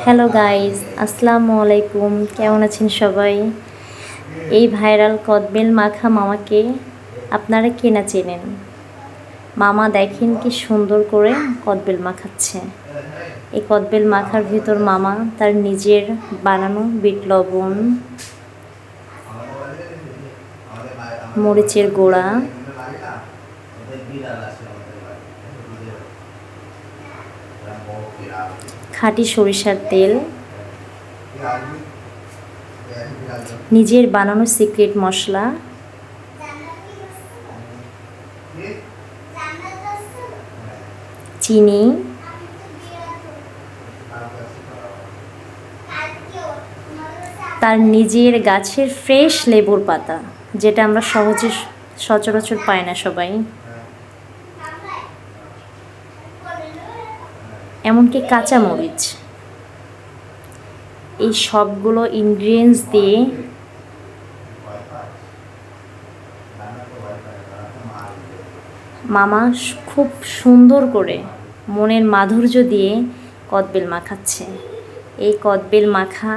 Hello guys, আসসালামু আলাইকুম। কেমন আছেন সবাই? এই ভাইরাল কদবেল মাখা মামাকে আপনারা কে না চেনেন? মামা দেখেন কি সুন্দর করে কদবেল মাখাচ্ছে। এই কদবেল মাখার ভিতর মামা তার নিজের বানানো বিট লবণ, মরিচের গুঁড়া, খাঁটি সরিষার তেল, নিজের বানানো সিক্রেট মশলা, চিনি, তার নিজের গাছের ফ্রেশ লেবুর পাতা, যেটা আমরা সহজে সচরাচর পাই না সবাই, এমনকি কাঁচামরিচ, এই সবগুলো ইনগ্রিডিয়েন্টস দিয়ে মামা খুব সুন্দর করে মনের মাধুর্য দিয়ে কদবেল মাখাচ্ছে। এই কদবেল মাখা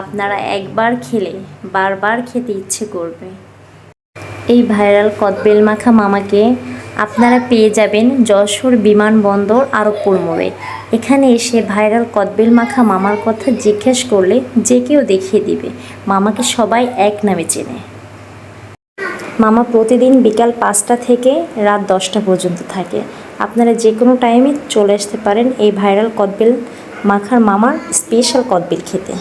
আপনারা একবার খেলে বারবার খেতে ইচ্ছে করবে। এই ভাইরাল কদবেল মাখা মামাকে আপনারা পেয়ে যাবেন যশোর বিমানবন্দর আরবপুর মোড়ে। এখানে এসে ভাইরাল কদবেল মাখা মামার কথা জিজ্ঞেস করলে যে কেউ দেখিয়ে দিবে। মামাকে সবাই এক নামে চেনে। মামা প্রতিদিন বিকাল 5টা থেকে রাত 10টা পর্যন্ত থাকে। আপনারা যে কোনো টাইমে চলে আসতে পারেন এই ভাইরাল কদবেল মাখার মামার স্পেশাল কদবেল খেতে।